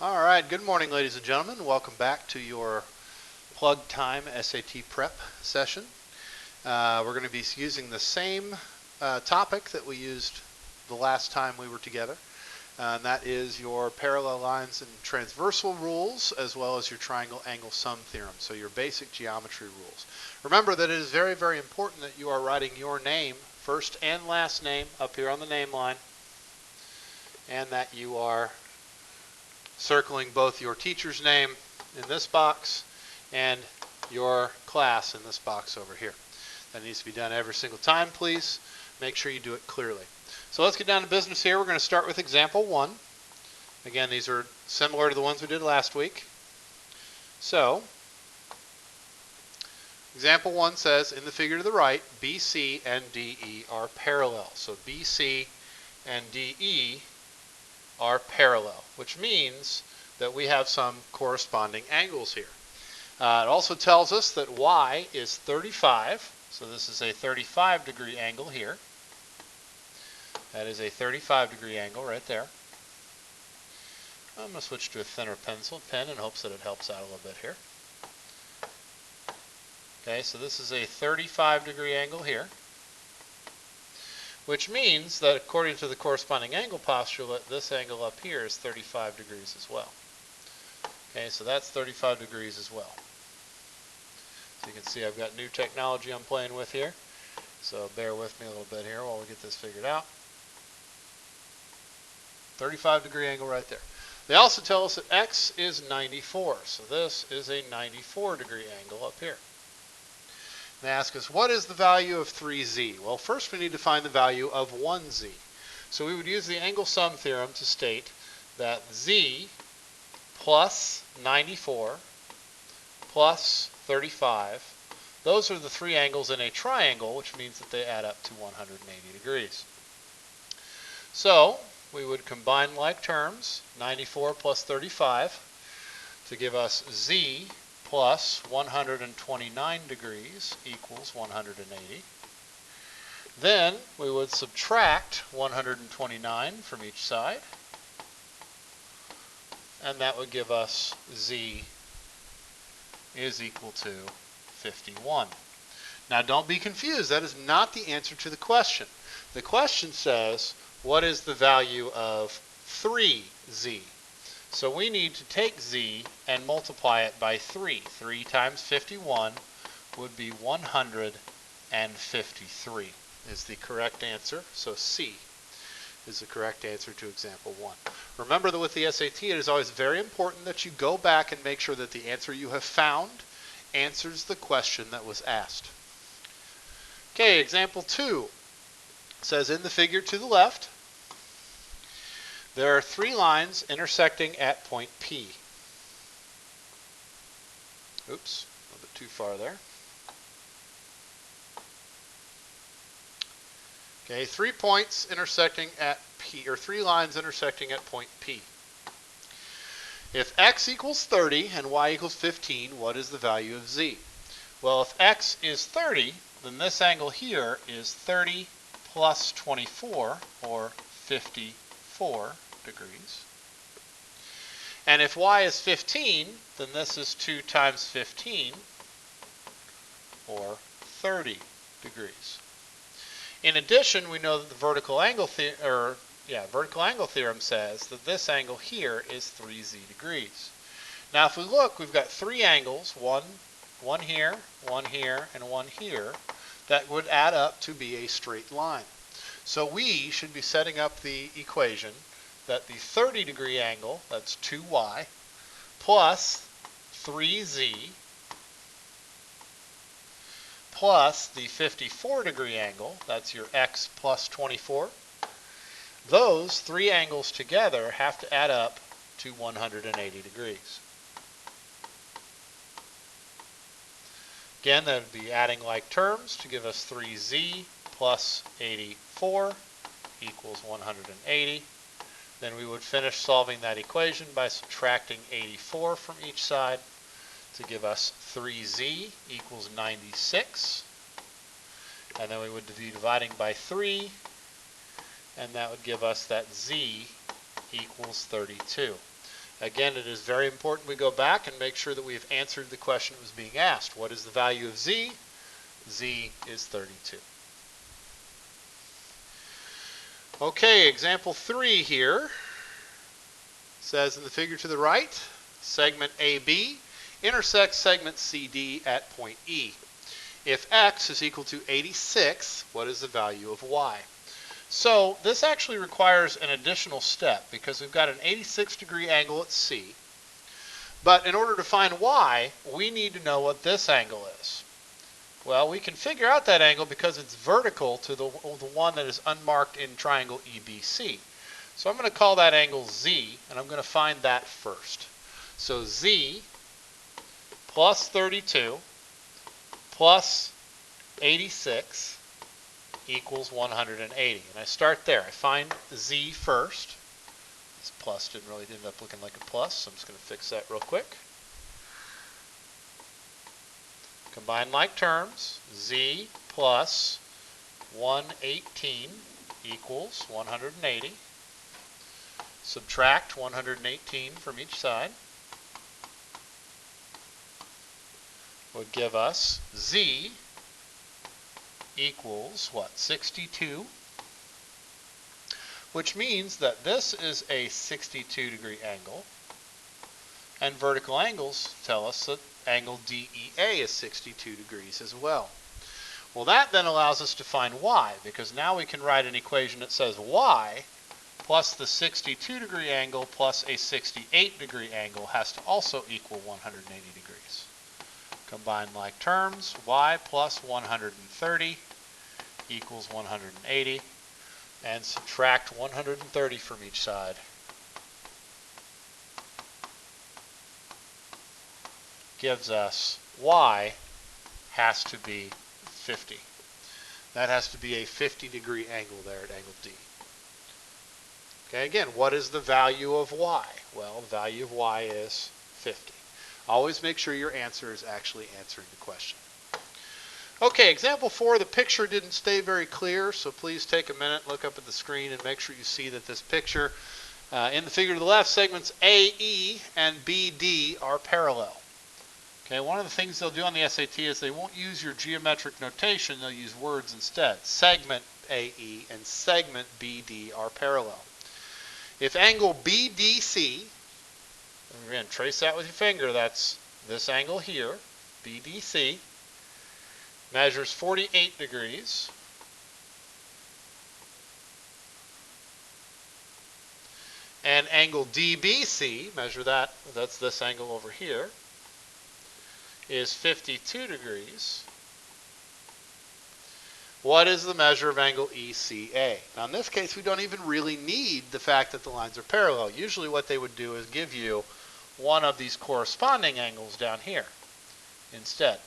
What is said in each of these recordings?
All right, good morning, ladies and gentlemen. Welcome back to your Plug Time SAT Prep session. We're going to be using the same topic that we used the last time we were together, and that is your parallel lines and transversal rules, as well as your triangle angle sum theorem, so your basic geometry rules. Remember that it is very, very important that you are writing your name, first and last name, up here on the name line, and that you are circling both your teacher's name in this box and your class in this box over here. That needs to be done every single time. Please make sure you do it clearly. So let's get down to business here. We're going to start with example 1. Again, these are similar to the ones we did last week. So, example 1 says, in the figure to the right, BC and DE are parallel. So BC and DE are parallel, which means that we have some corresponding angles here. It also tells us that y is 35, so this is a 35-degree angle here. That is a 35-degree angle right there. I'm going to switch to a thinner pen in hopes that it helps out a little bit here. Okay, so this is a 35-degree angle here, which means that according to the corresponding angle postulate, this angle up here is 35 degrees as well. Okay, so that's 35 degrees as well. So you can see I've got new technology I'm playing with here, so bear with me a little bit here while we get this figured out. 35-degree angle right there. They also tell us that x is 94, so this is a 94-degree angle up here. They ask us, what is the value of 3z? Well, first we need to find the value of 1z. So we would use the angle sum theorem to state that z plus 94 plus 35, those are the three angles in a triangle, which means that they add up to 180 degrees. So we would combine like terms, 94 plus 35, to give us z plus 129 degrees equals 180. Then we would subtract 129 from each side, and that would give us z is equal to 51. Now don't be confused, that is not the answer to the question. The question says, what is the value of 3z? So we need to take z and multiply it by 3. 3 times 51 would be 153 is the correct answer. So C is the correct answer to example 1. Remember that with the SAT, it is always very important that you go back and make sure that the answer you have found answers the question that was asked. Okay, example 2 says in the figure to the left, there are three lines intersecting at point P. Oops, a little bit too far there. Okay, 3 points intersecting at P, or 3 lines intersecting at point P. If x equals 30 and y equals 15, what is the value of z? Well, if x is 30, then this angle here is 30 plus 24, or 54 degrees. And if y is 15, then this is 2 times 15, or 30 degrees. In addition, we know that the vertical angle theorem says that this angle here is 3z degrees. Now if we look, we've got three angles, one here, one here, and one here, that would add up to be a straight line. So we should be setting up the equation that the 30-degree angle, that's 2y, plus 3z, plus the 54-degree angle, that's your x plus 24, those three angles together have to add up to 180 degrees. Again, that would be adding like terms to give us 3z plus 84 equals 180. Then we would finish solving that equation by subtracting 84 from each side to give us 3z equals 96. And then we would be dividing by 3, and that would give us that z equals 32. Again, it is very important we go back and make sure that we have answered the question that was being asked. What is the value of z? Z is 32. Okay, example 3 here says in the figure to the right, segment AB intersects segment CD at point E. If x is equal to 86, what is the value of y? So this actually requires an additional step because we've got an 86-degree angle at C. But in order to find y, we need to know what this angle is. Well, we can figure out that angle because it's vertical to the one that is unmarked in triangle EBC. So I'm going to call that angle Z, and I'm going to find that first. So Z plus 32 plus 86 equals 180. And I start there. I find Z first. This plus didn't really end up looking like a plus, so I'm just going to fix that real quick. Combine like terms. Z plus 118 equals 180. Subtract 118 from each side would give us Z equals what? 62, which means that this is a 62-degree angle, and vertical angles tell us that angle DEA is 62 degrees as well. Well, that then allows us to find y, because now we can write an equation that says y plus the 62-degree angle plus a 68-degree angle has to also equal 180 degrees. Combine like terms, y plus 130 equals 180, and subtract 130 from each side. Gives us y has to be 50. That has to be a 50-degree angle there at angle D. Okay, again, what is the value of y? Well, the value of y is 50. Always make sure your answer is actually answering the question. Okay, example 4, the picture didn't stay very clear, so please take a minute, look up at the screen, and make sure you see that this picture, in the figure to the left, segments AE and BD are parallel. Okay, one of the things they'll do on the SAT is they won't use your geometric notation, they'll use words instead. Segment AE and segment BD are parallel. If angle BDC, again, trace that with your finger, that's this angle here, BDC, measures 48 degrees, and angle DBC, measure that, that's this angle over here, is 52 degrees. What is the measure of angle ECA? Now in this case, we don't even really need the fact that the lines are parallel. Usually what they would do is give you one of these corresponding angles down here instead.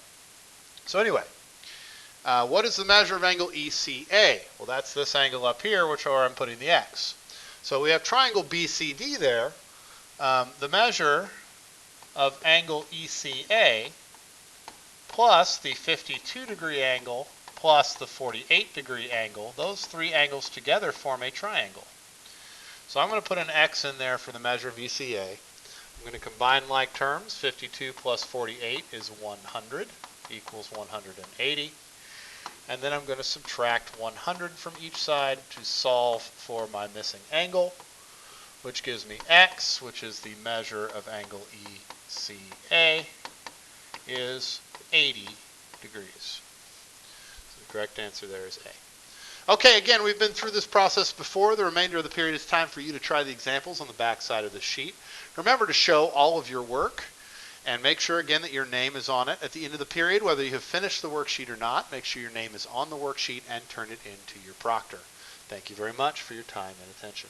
So anyway, what is the measure of angle ECA? Well, that's this angle up here, which where I'm putting the X. So we have triangle BCD there. The measure of angle ECA plus the 52-degree angle plus the 48-degree angle, those three angles together form a triangle. So I'm going to put an X in there for the measure of ECA. I'm going to combine like terms. 52 plus 48 is 100, equals 180. And then I'm going to subtract 100 from each side to solve for my missing angle, which gives me X, which is the measure of angle ECA, is 80 degrees. So the correct answer there is A. Okay, again, we've been through this process before. The remainder of the period is time for you to try the examples on the back side of the sheet. Remember to show all of your work and make sure again that your name is on it at the end of the period, whether you have finished the worksheet or not. Make sure your name is on the worksheet and turn it in to your proctor. Thank you very much for your time and attention.